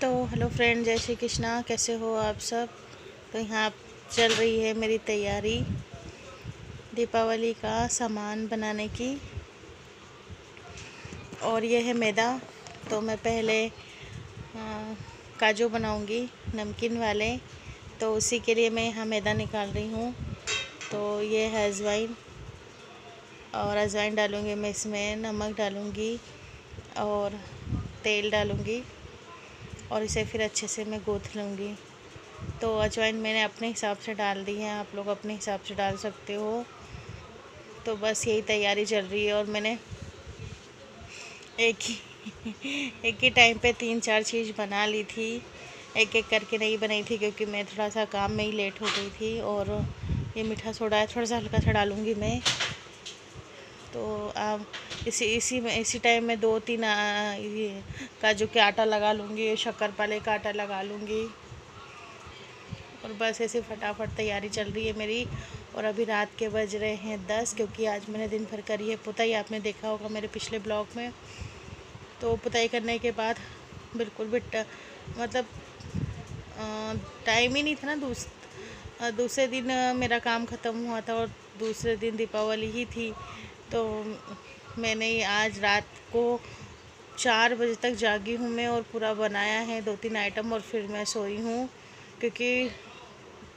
तो hello friend, जय श्री कृष्णा। कैसे हो आप सब। तो यहाँ चल रही है मेरी तैयारी दीपावली का सामान बनाने की। और ये है मैदा। तो मैं पहले काजू बनाऊंगी नमकीन वाले। तो उसी के लिए मैं यहाँ मैदा निकाल रही हूँ। तो ये है अजवाइन, और अजवाइन डालूँगी मैं इसमें, नमक डालूँगी और तेल डालूँगी, और इसे फिर अच्छे से मैं गूँथ लूँगी। तो अजवाइन मैंने अपने हिसाब से डाल दी है, आप लोग अपने हिसाब से डाल सकते हो। तो बस यही तैयारी चल रही है। और मैंने एक ही टाइम पे 3-4 चीज़ बना ली थी, एक एक करके नहीं बनाई थी, क्योंकि मैं थोड़ा सा काम में ही लेट हो गई थी। और ये मीठा सोडा है, थोड़ा सा हल्का सा डालूँगी मैं। तो आप इसी टाइम में 2-3 ये काजू के आटा लगा लूँगी, शक्करपारे का आटा लगा लूँगी। और बस ऐसे फटाफट तैयारी चल रही है मेरी। और अभी रात के बज रहे हैं 10, क्योंकि आज मैंने दिन भर करी है पुताई। आपने देखा होगा मेरे पिछले ब्लॉग में। तो पुताई करने के बाद बिल्कुल भी मतलब टाइम ही नहीं था ना। दूसरे दिन मेरा काम ख़त्म हुआ था और दूसरे दिन दीपावली ही थी। तो मैंने आज रात को 4 बजे तक जागी हूँ मैं, और पूरा बनाया है 2-3 आइटम, और फिर मैं सोई हूँ। क्योंकि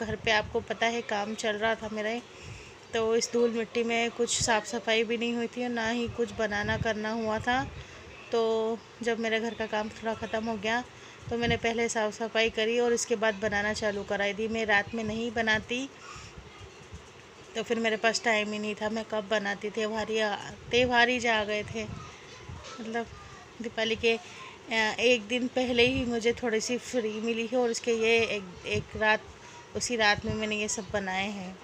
घर पे आपको पता है काम चल रहा था मेरा। तो इस धूल मिट्टी में कुछ साफ़ सफाई भी नहीं हुई थी, और ना ही कुछ बनाना करना हुआ था। तो जब मेरे घर का काम थोड़ा ख़त्म हो गया, तो मैंने पहले साफ़ सफाई करी और इसके बाद बनाना चालू कराई थी। मैं रात में नहीं बनाती, तो फिर मेरे पास टाइम ही नहीं था। मैं कब बनाती, त्योहार ही जा गए थे। मतलब दीपावली के एक दिन पहले ही मुझे थोड़ी सी फ्री मिली है, और उसके ये एक रात, उसी रात में मैंने ये सब बनाए हैं।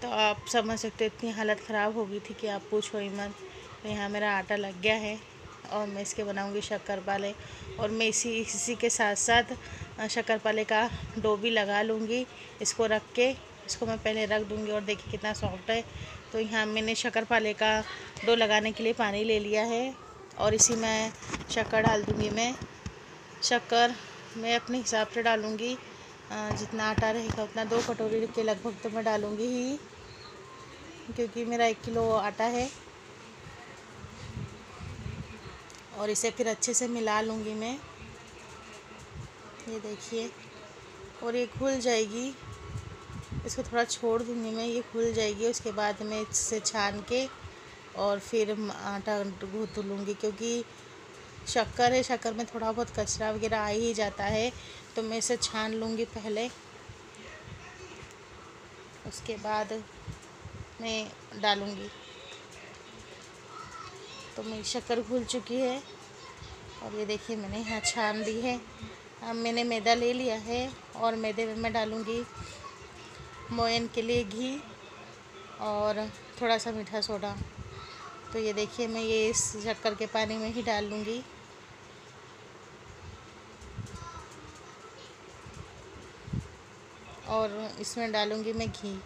तो आप समझ सकते हो इतनी हालत ख़राब हो गई थी कि आप पूछो ही मत। तो यहाँ मेरा आटा लग गया है, और मैं इसके बनाऊंगी शक्करपारे। और मैं इसी के साथ साथ शक्करपारे का डो भी लगा लूँगी। इसको रख के, इसको मैं पहले रख दूँगी, और देखिए कितना सॉफ्ट है। तो यहाँ मैंने शक्करपारे का डो लगाने के लिए पानी ले लिया है, और इसी में शक्कर डाल दूँगी मैं। शक्कर मैं अपने हिसाब से डालूँगी, जितना आटा रहेगा उतना 2 कटोरी के लगभग तो मैं डालूँगी ही, क्योंकि मेरा 1 किलो आटा है। और इसे फिर अच्छे से मिला लूँगी मैं, ये देखिए। और ये घुल जाएगी, इसको थोड़ा छोड़ दूँगी मैं, ये घुल जाएगी। उसके बाद मैं इससे छान के और फिर आटा गूँथ लूँगी, क्योंकि शक्कर है, शक्कर में थोड़ा बहुत कचरा वगैरह आ ही जाता है। तो मैं इसे छान लूँगी पहले, उसके बाद मैं डालूँगी। तो मेरी शक्कर घुल चुकी है, और ये देखिए मैंने यहाँ छान दी है। अब मैंने मैदा ले लिया है, और मैदे में मैं डालूँगी मोयन के लिए घी और थोड़ा सा मीठा सोडा। तो ये देखिए मैं ये इस शक्कर के पानी में ही डाल लूँगी। और इसमें डालूँगी मैं घी।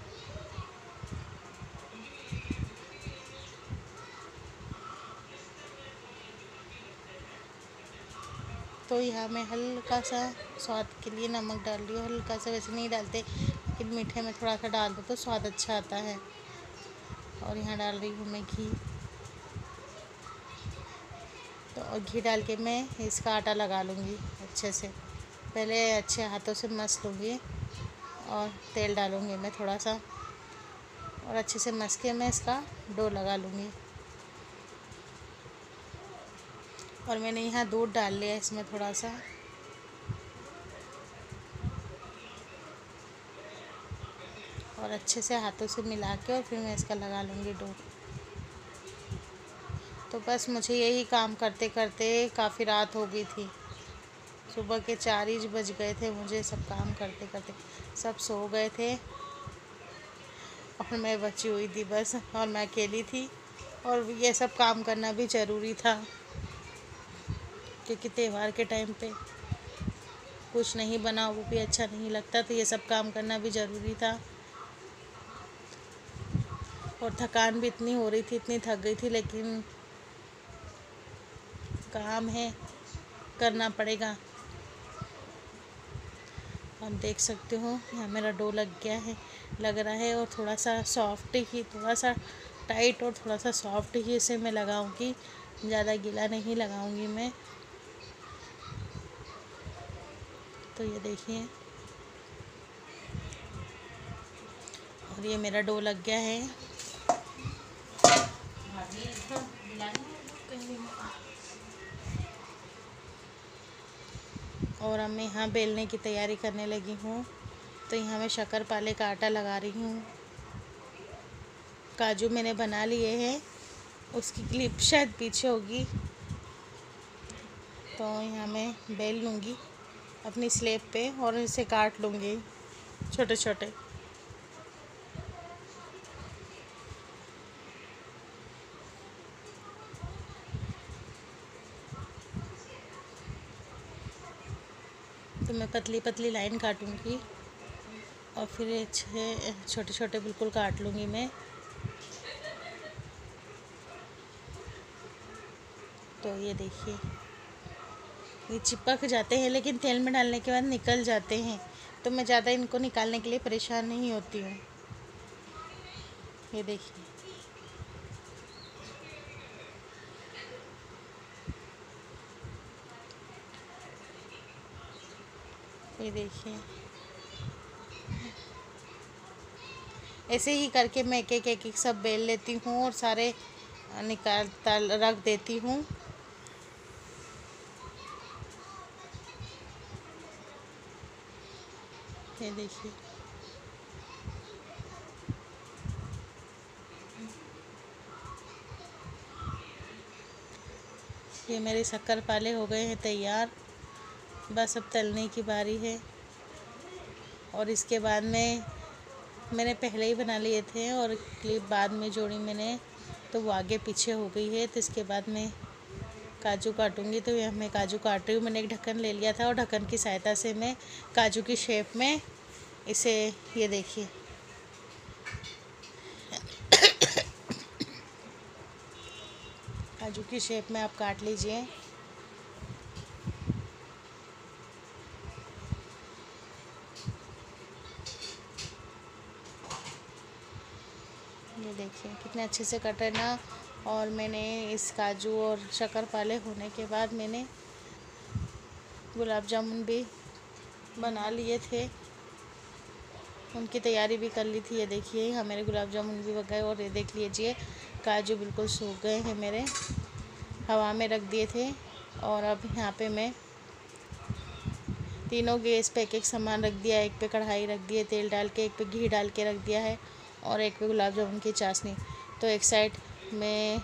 तो यहाँ मैं हल्का सा स्वाद के लिए नमक डाल रही हूँ। हल्का सा, वैसे नहीं डालते, लेकिन मीठे में थोड़ा सा डाल दो तो स्वाद अच्छा आता है। और यहाँ डाल रही हूँ मैं घी। तो और घी डाल के मैं इसका आटा लगा लूँगी अच्छे से। पहले अच्छे हाथों से मस लूँगी, और तेल डालूँगी मैं थोड़ा सा, और अच्छे से मस के मैं इसका डो लगा लूँगी। और मैंने यहाँ दूध डाल लिया इसमें थोड़ा सा, और अच्छे से हाथों से मिला के, और फिर मैं इसका लगा लूँगी डो। तो बस मुझे यही काम करते करते काफ़ी रात हो गई थी। सुबह के 4 ही बज गए थे मुझे सब काम करते करते। सब सो गए थे, और मैं बची हुई थी बस, और मैं अकेली थी। और ये सब काम करना भी ज़रूरी था, क्योंकि त्यौहार के टाइम पे कुछ नहीं बना वो भी अच्छा नहीं लगता। तो ये सब काम करना भी ज़रूरी था। और थकान भी इतनी हो रही थी, इतनी थक गई थी, लेकिन काम है, करना पड़ेगा। आप देख सकते हो यहाँ मेरा डो लग गया है, लग रहा है। और थोड़ा सा सॉफ्ट ही, थोड़ा सा टाइट और थोड़ा सा सॉफ्ट ही इसे मैं लगाऊंगी, ज़्यादा गीला नहीं लगाऊंगी मैं। तो ये देखिए, और ये मेरा डो लग गया है। और अब मैं यहाँ बेलने की तैयारी करने लगी हूँ। तो यहाँ मैं शक्करपारे का आटा लगा रही हूँ। काजू मैंने बना लिए हैं, उसकी क्लिप शायद पीछे होगी। तो यहाँ मैं बेल लूँगी अपनी स्लेब पे और इसे काट लूँगी छोटे छोटे। तो मैं पतली पतली लाइन काटूँगी और फिर छोटे छोटे बिल्कुल काट लूँगी मैं। तो ये देखिए, ये चिपक जाते हैं लेकिन तेल में डालने के बाद निकल जाते हैं, तो मैं ज़्यादा इनको निकालने के लिए परेशान नहीं होती हूँ। ये देखिए, ये देखिए, ऐसे ही करके मैं एक एक सब बेल लेती हूँ और सारे निकाल रख देती हूँ। ये देखिए, ये मेरे शक्करपारे हो गए हैं तैयार। बस अब तलने की बारी है। और इसके बाद में मैंने पहले ही बना लिए थे और क्लिप बाद में जोड़ी मैंने, तो वो आगे पीछे हो गई है। तो इसके बाद मैं काजू काटूंगी। तो यह मैं काजू काट रही हूँ। मैंने एक ढक्कन ले लिया था और ढक्कन की सहायता से मैं काजू की शेप में इसे, ये देखिए, काजू की शेप में आप काट लीजिए। ये देखिए कितने अच्छे से कट है ना। और मैंने इस काजू और शक्करपारे होने के बाद मैंने गुलाब जामुन भी बना लिए थे, उनकी तैयारी भी कर ली थी। ये देखिए, यहाँ मेरे गुलाब जामुन भी बन गए। और ये देख लीजिए, काजू बिल्कुल सूख गए हैं मेरे, हवा में रख दिए थे। और अब यहाँ पे मैं तीनों गैस पे एक एक सामान रख दिया। एक पे कढ़ाई रख दिए तेल डाल के, एक पे घी डाल के रख दिया है, और एक पे गुलाब जामुन की चाशनी। तो एक साइड में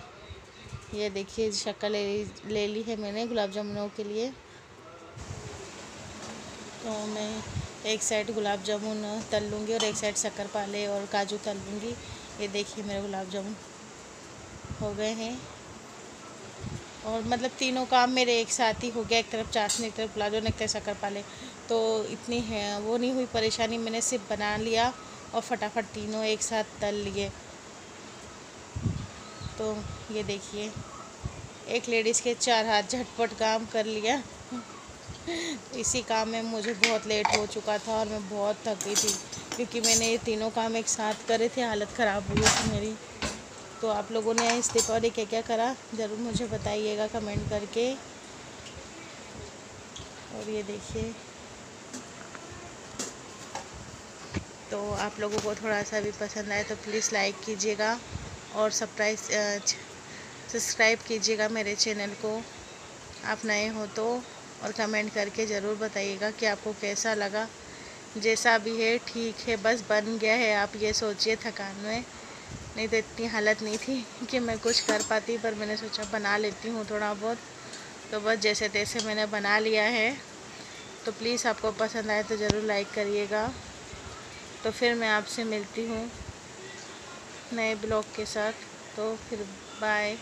ये देखिए शक्कर ले ली है मैंने गुलाब जामुनों के लिए। तो मैं एक साइड गुलाब जामुन तल लूँगी और एक साइड शक्करपारे और काजू तल लूँगी। ये देखिए मेरे गुलाब जामुन हो गए हैं। और मतलब तीनों काम मेरे एक साथ ही हो गया, एक तरफ चाशनी, एक तरफ गुलाब जामुन, एक तरफ शक्करपारे। तो इतनी है वो नहीं हुई परेशानी, मैंने सिर्फ बना लिया और फटाफट तीनों एक साथ तल लिए। तो ये देखिए, एक लेडीज़ के 4 हाथ, झटपट काम कर लिया। इसी काम में मुझे बहुत लेट हो चुका था और मैं बहुत थक गई थी, क्योंकि मैंने ये तीनों काम एक साथ करे थे। हालत ख़राब हो गई थी मेरी। तो आप लोगों ने इस दीपावली क्या क्या करा ज़रूर मुझे बताइएगा कमेंट करके। और ये देखिए, तो आप लोगों को थोड़ा सा भी पसंद आए तो प्लीज़ लाइक कीजिएगा और सब्सक्राइब कीजिएगा मेरे चैनल को, आप नए हो तो। और कमेंट करके ज़रूर बताइएगा कि आपको कैसा लगा। जैसा भी है ठीक है, बस बन गया है। आप ये सोचिए थकान में, नहीं तो इतनी हालत नहीं थी कि मैं कुछ कर पाती, पर मैंने सोचा बना लेती हूँ थोड़ा बहुत। तो बस जैसे तैसे मैंने बना लिया है। तो प्लीज़ आपको पसंद आए तो ज़रूर लाइक करिएगा। तो फिर मैं आपसे मिलती हूँ नए ब्लॉग के साथ। तो फिर बाय।